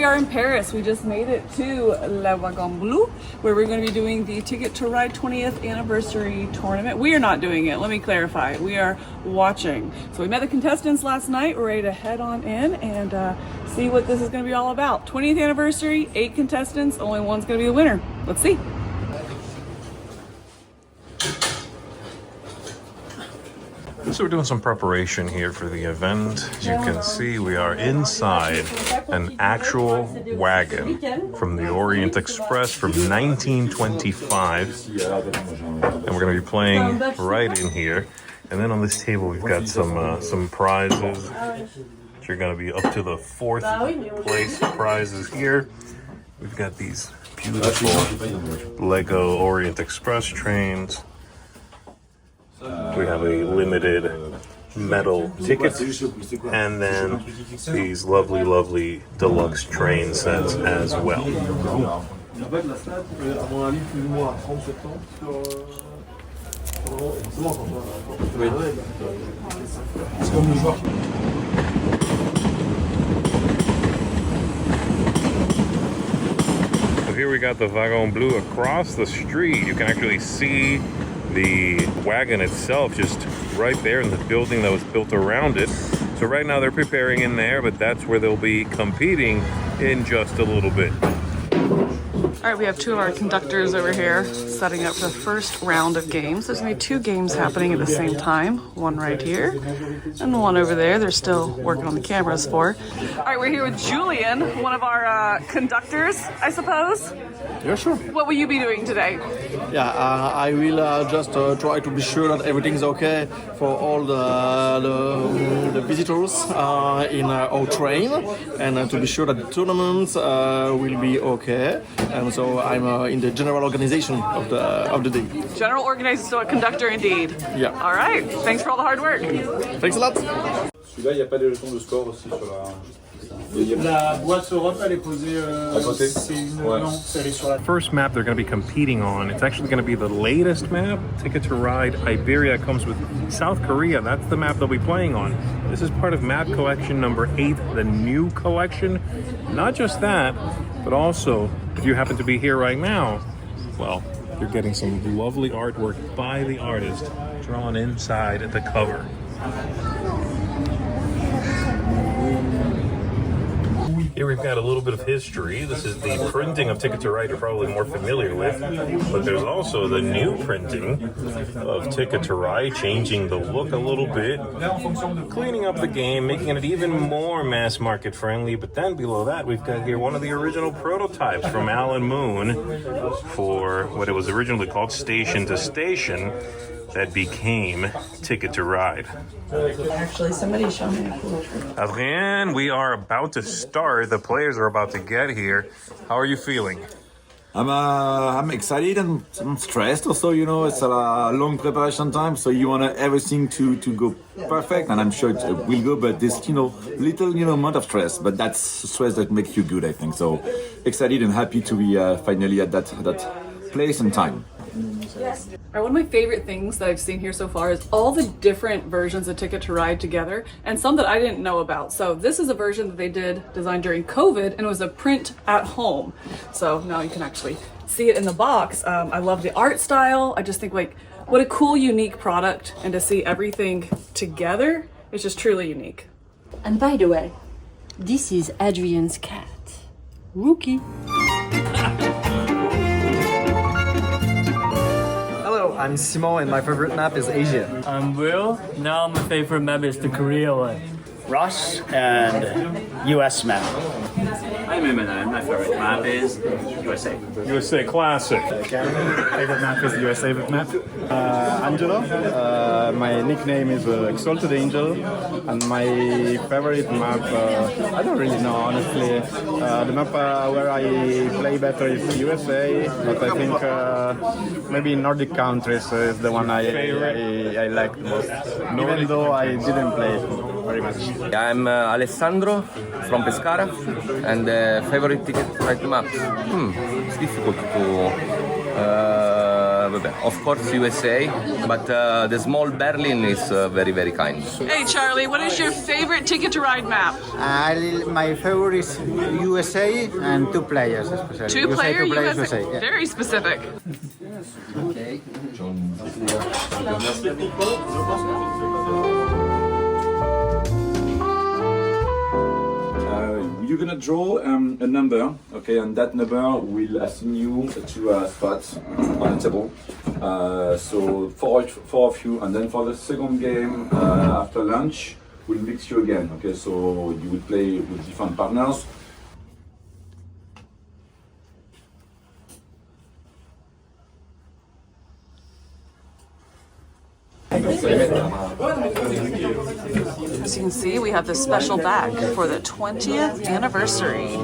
we are in Paris. We just made it to Le Wagon Bleu, where we're going to be doing the Ticket to Ride 20th anniversary tournament. We are not doing it, let me clarify. We are watching. So we met the contestants last night. We're ready to head on in and see what this is going to be all about. 20th anniversary, 8 contestants, only one's going to be the winner. Let's see. So we're doing some preparation here for the event. As you can see, we are inside an actual wagon from the Orient Express from 1925. And we're going to be playing right in here. And then on this table, we've got some prizes, which are going to be up to the 4th place prizes here. We've got these beautiful Lego Orient Express trains. We have a limited metal ticket, and then these lovely deluxe train sets as well. So here we got the Wagon Bleu across the street. You can actually see the wagon itself just right there in the building that was built around it. So right now they're preparing in there, but that's where they'll be competing in just a little bit. All right, we have 2 of our conductors over here setting up for the first round of games. There's gonna be 2 games happening at the same time. One right here and one over there. They're still working on the cameras for. All right, we're here with Julian, one of our conductors, I suppose. Yeah, sure. What will you be doing today? Yeah, I will just try to be sure that everything's okay for all the visitors in our train, and to be sure that the tournament will be okay. And so I'm in the general organization of the day. General organizer, so a conductor indeed. Yeah. All right. Thanks for all the hard work. Thanks a lot. Celui-là, il n'y a pas de jeton de score aussi sur la... La boîte Europe, elle est posée. C'est une. Non, elle est sur la. First map they're going to be competing on, it's actually going to be the latest map. Ticket to Ride Iberia comes with South Korea. That's the map they'll be playing on. This is part of map collection number 8, the new collection. Not just that, but also, if you happen to be here right now, well, you're getting some lovely artwork by the artist drawn inside the cover. Here we've got a little bit of history. This is the printing of Ticket to Ride you're probably more familiar with, but there's also the new printing of Ticket to Ride, changing the look a little bit, cleaning up the game, making it even more mass market friendly. But then below that, we've got here one of the original prototypes from Alan Moon for what it was originally called Station to Station, that became Ticket to Ride. Actually, somebody showed me a cool trick. Adrien, we are about to start. The players are about to get here. How are you feeling? I'm excited and I'm stressed also, you know, it's a long preparation time, so you want everything to go perfect, and I'm sure it will go, but this, little, amount of stress, but that's stress that makes you good, I think. So excited and happy to be finally at that place and time. Yes. One of my favorite things that I've seen here so far is all the different versions of Ticket to Ride together, and some that I didn't know about. So this is a version that they designed during COVID, and it was a print at home. So now you can actually see it in the box. I love the art style. I just think what a cool, unique product, and to see everything together is just truly unique. And by the way, this is Adrian's cat, Rookie. Hello, I'm Simon and my favorite map is Asia. I'm Will. Now my favorite map is the Korea one. Ross and US map. I'm Eminem. My favorite map is USA. USA Classic. Favorite map is the USA map. Angelo. My nickname is Exalted Angel, and my favorite map, I don't really know honestly. The map where I play better is USA, but I think maybe Nordic countries is the one I like the most. Even though I didn't play it very much. I'm Alessandro from Pescara, and favorite Ticket to Ride map. It's difficult to Of course, USA, but the small Berlin is very, very kind. Hey Charlie, what is your favorite Ticket to Ride map? My favorite is USA and two players especially. Two-player USA. Yeah. Very specific. You're gonna draw a number, okay, and that number will assign you to a spot on the table. So four of you, and then for the second game after lunch, we'll mix you again, okay? So you will play with different partners. As you can see, we have this special bag for the 20th anniversary. All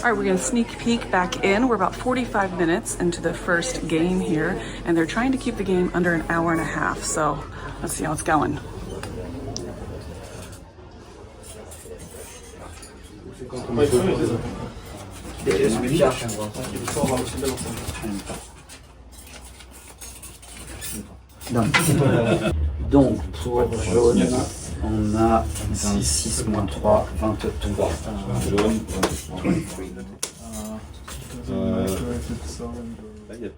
right, we're gonna sneak peek back in. We're about 45 minutes into the first game here, and they're trying to keep the game under an hour and a half. So let's see how it's going. Donc, pour jaune, on a 6, 6 moins 3, 23.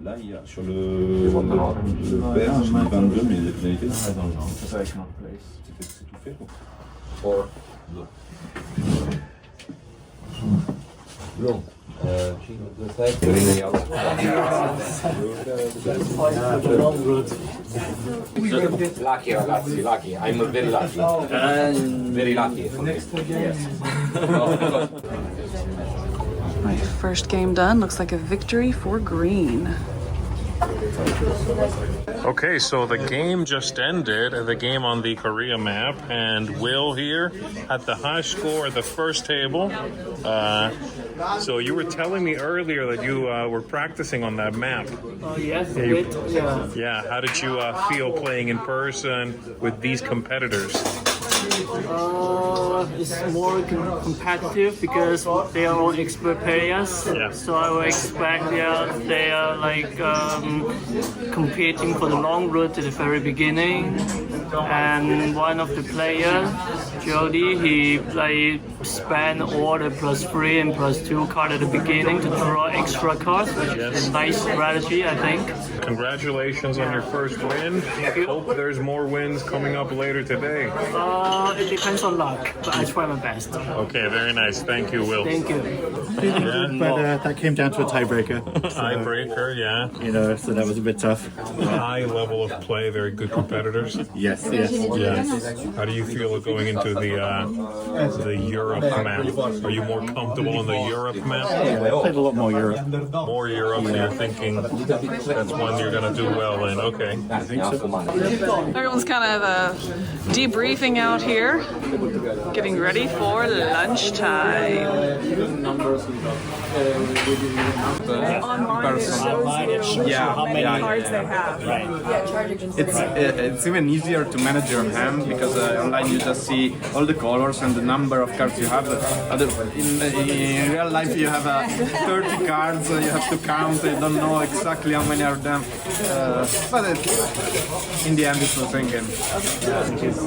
Là, il y a sur le vert, j'ai mis 22, mais les pénalités, c'est tout fait. Blu. Lucky ragazzi, lucky. I'm very lucky. Very lucky. First game done. Looks like a victory for green. Okay, so the game just ended, the game on the Korea map, and Will here at the high score at the first table. So you were telling me earlier that you were practicing on that map. Yes, Yeah, how did you feel playing in person with these competitors? It's more competitive because they are all expert players. Yeah. So I would expect they are like competing for the long road to the very beginning. And one of the players, Jody, he like spent all the +3 and +2 card at the beginning to draw extra cards, which is a nice strategy, I think. Congratulations on your first win. Hope there's more wins coming up later today. It depends on luck, but I try my best. Okay, very nice. Thank you, Will. Thank you. But that came down to a tiebreaker. Tiebreaker, yeah. You know, so that was a bit tough. High level of play, very good competitors. Yes, yes. Yes. How do you feel going into the Europe map? Are you more comfortable in the Europe map? I played a lot more Europe. More Europe, so you're thinking that's one you're going to do well in. Okay. I think so. Everyone's kind of debriefing out here, getting ready for lunchtime. Online it shows how many cards they have. Right. It's even easier to manage your hand because online you just see all the colors and the number of cards you have. In real life you have 30 cards, you have to count, you don't know exactly how many are them. But in the end it's the same game.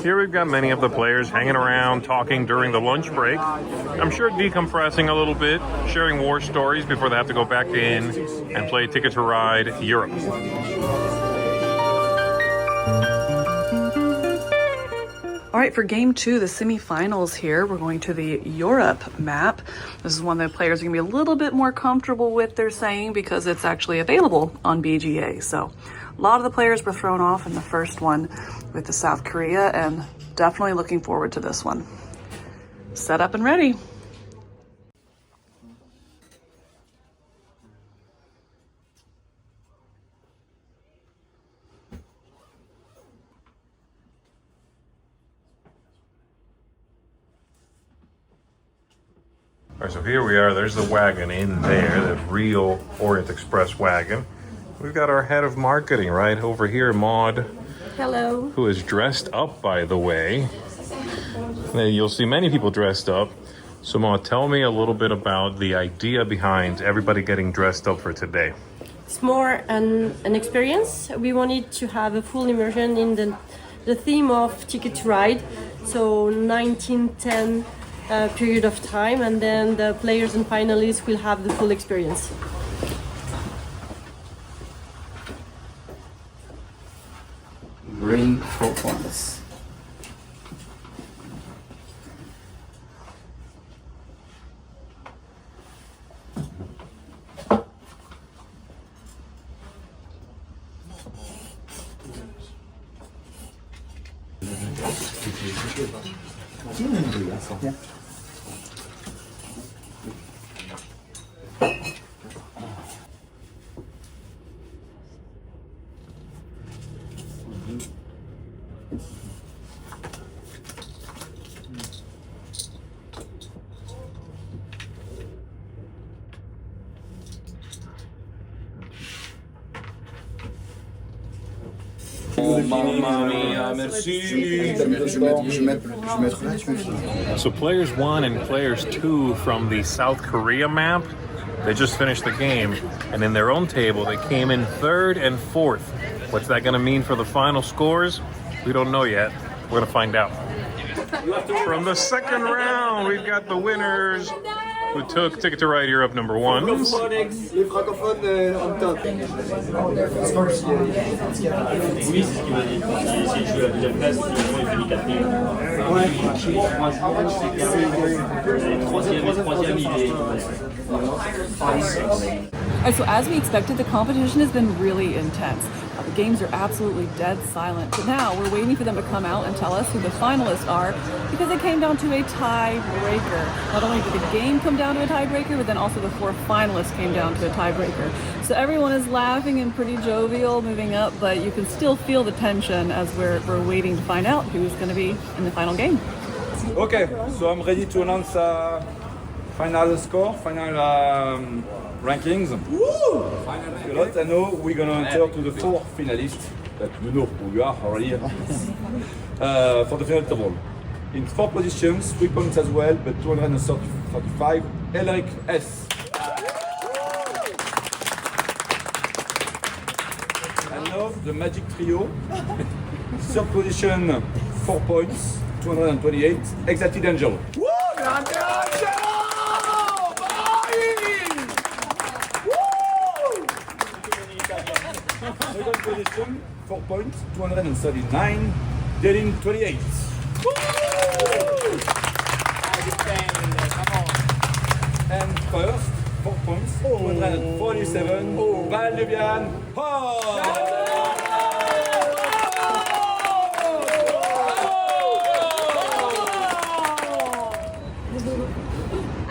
Here we've got many of the players hanging around, talking during the lunch break. I'm sure decompressing a little bit, sharing war stories before they have to go back in and play Ticket to Ride Europe. All right, for game 2, the semifinals here, we're going to the Europe map. This is one that players are going to be a little bit more comfortable with, they're saying, because it's actually available on BGA. So a lot of the players were thrown off in the first one with the South Korea, and definitely looking forward to this one. Set up and ready. All right, so here we are. There's the wagon in there, the real Orient Express wagon. We've got our head of marketing right over here, Maud. Hello. Who is dressed up, by the way. Now, you'll see many people dressed up. So, Maud, tell me a little bit about the idea behind everybody getting dressed up for today. It's more an experience. We wanted to have a full immersion in the theme of Ticket to Ride, so 1910 period of time, and then the players and finalists will have the full experience. Green 4 points. So players 1 and players 2 from the South Korea map, they just finished the game, and in their own table they came in 3rd and 4th. What's that going to mean for the final scores? We don't know yet. We're going to find out. From the second round, we've got the winners who took Ticket to Ride Europe number 1s. Alright, so as we expected, the competition has been really intense. The games are absolutely dead silent, but now we're waiting for them to come out and tell us who the finalists are, because it came down to a tiebreaker. Not only did the game come down to a tiebreaker, but then also the 4 finalists came down to a tiebreaker. So everyone is laughing and pretty jovial, moving up, but you can still feel the tension as we're waiting to find out who's going to be in the final game. Okay, so I'm ready to announce final score, final rankings. I know we're gonna enter to the 4 finalists that you know who you are already for the final table. In 4 positions, 3 points as well, but 235, Eric S. And now the Magic Trio. 3rd position, 4 points, 228, Exalted Angel. Second position, 4 points, 239, Dealing 28. And first, 4 points, 247, Valdivian.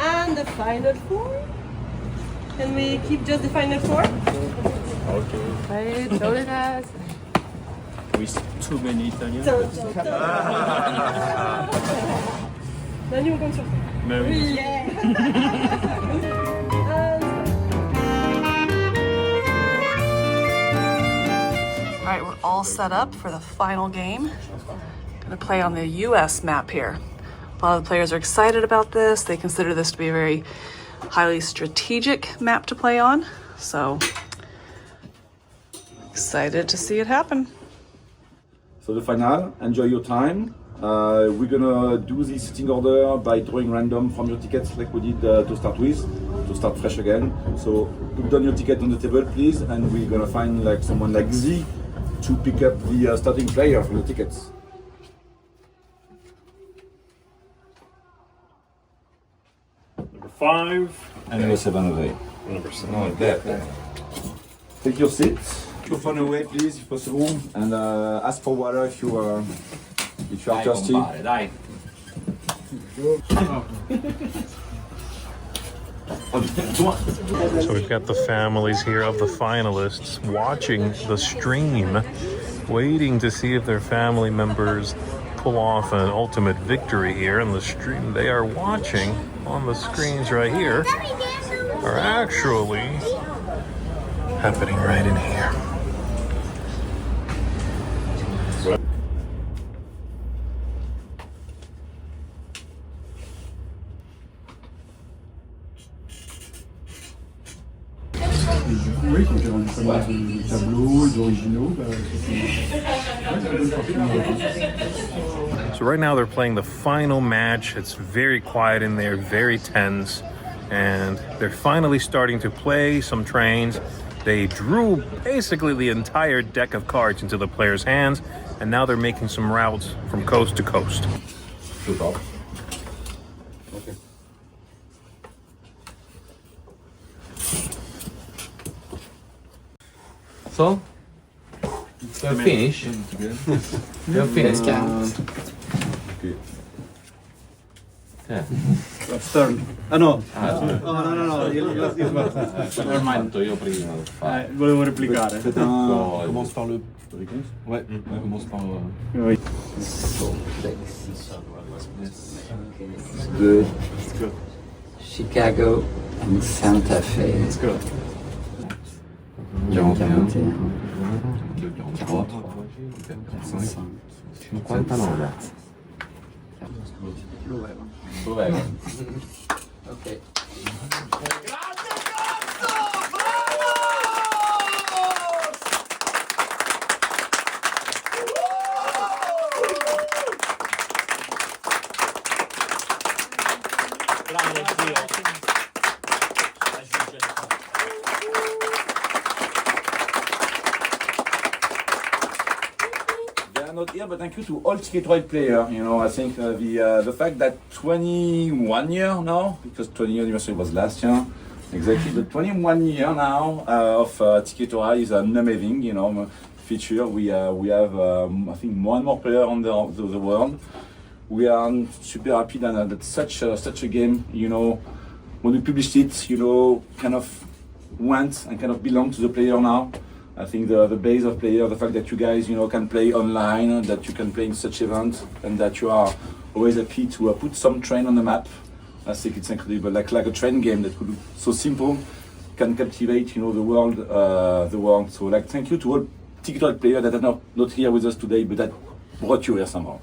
And the final 4? Can we keep just the final 4? Okay. Right, so it has. With too many Italians. L'annual comme ça. Mais oui. Alright, we're all set up for the final game. Gonna play on the US map here. A lot of the players are excited about this. They consider this to be a very highly strategic map to play on. So, excited to see it happen. So the final, enjoy your time. We're gonna do the sitting order by drawing random from your tickets like we did to start with, to start fresh again. So put down your ticket on the table, please, and we're gonna find like someone like Z to pick up the starting player from the tickets. Number 5. And number 7 of 8. Number 7. No, there. Take your seat. Put your phone away, please, if possible, and ask for water if you are thirsty. So we've got the families here of the finalists watching the stream, waiting to see if their family members pull off an ultimate victory here in the stream. They are watching on the screens right here are actually happening right in here. Oui, quand j'ai rendu des tableaux, d'originaux, So right now they're playing the final match. It's very quiet in there, very tense, and they're finally starting to play some trains. They drew basically the entire deck of cards into the players' hands, and now they're making some routes from coast to coast. Okay. So, you're finished? You're finished, Okay. Yeah. Turn. Ah no. No. Never mind. Io prima lo fare. Volevo replicare. Commence par le réponse. Ouais, on commence par. Oui. Good. It's good. Chicago and Santa Fe. It's good. 41. 43. 59. Dov'era? Ok. Not here, but thank you to all Ticket Ride players. You know, I think the fact that 21 year now, because 20th anniversary was last year, exactly, the 21 year now of Ticket Ride is an amazing, you know, feature. We have I think more and more players on the world. We are super happy that such a game, you know, when we published it, you know, kind of went and kind of belong to the player now. I think the base of player, the fact that you guys, you know, can play online, that you can play in such events, and that you are always happy to put some train on the map. I think it's incredible, like a train game that could be so simple, can captivate, you know, the world. So, like, thank you to all Ticket players that are not here with us today, but that brought you here somehow.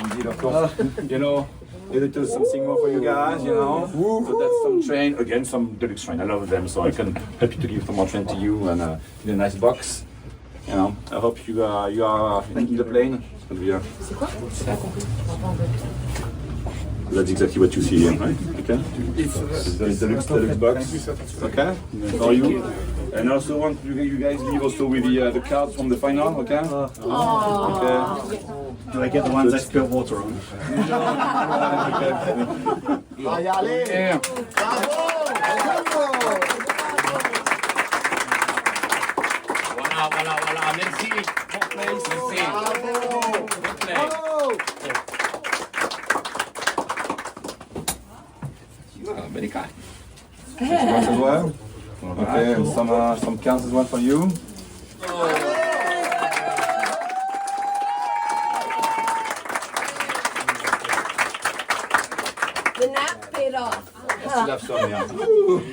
Indeed, of course, you know. A little something more for you guys, you know. So that's some train, again, some deluxe train. I love them, so I can happy to give some more train to you and in a nice box. You know, I hope you are in the plane. It's gonna be that's exactly what you see here, right? Okay. It's the deluxe box. Okay. For you. And I also want you guys leave also with the cards from the final. Okay. Okay. Do I get the ones I spill water on? Voilà, merci. Bon play, merci. Bon play. Very kind. As well. Okay, and some cards as well for you. The nap paid off.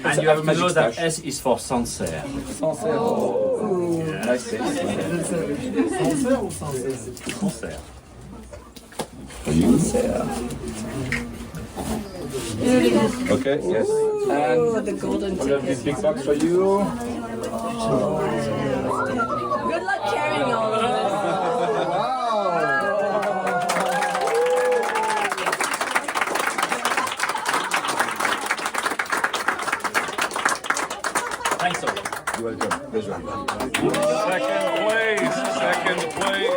And you have to know that S is for Sancerre. Sancerre. Oh. Yeah. Nice taste. Sancerre ou Sancerre? Sancerre. Okay, yes. And the golden we have this big box for you. Good luck carrying all of this. Thanks a lot. You're welcome. Pleasure. Second place.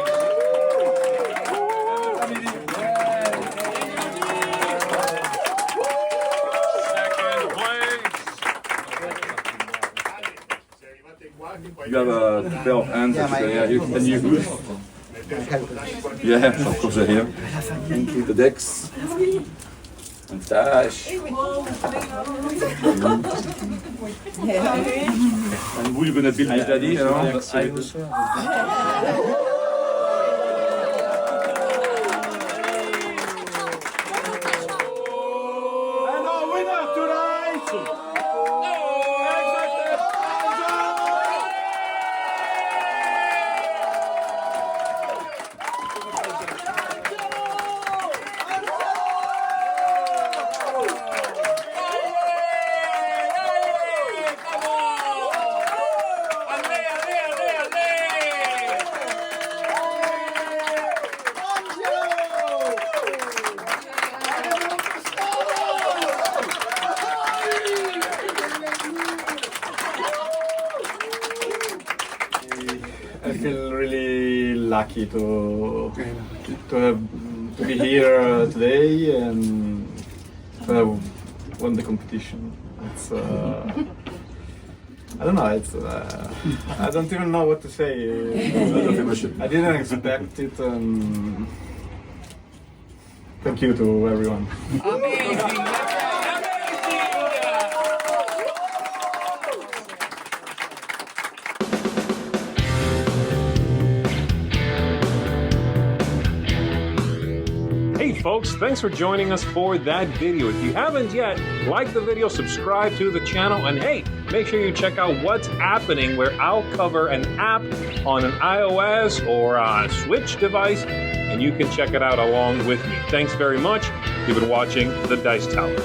You have a pair of hands. Yeah, you can use. Yeah, of course, here. The decks. And Tash. And who you gonna build with Daddy? You know? And our winner tonight. lucky to be here today and to have won the competition. It's I don't know. It's I don't even know what to say. I didn't expect it. Thank you to everyone. Hey folks, thanks for joining us for that video. If you haven't yet, like the video, subscribe to the channel, and hey, make sure you check out What's Happening, where I'll cover an app on an iOS or a Switch device, and you can check it out along with me. Thanks very much. You've been watching The Dice Tower.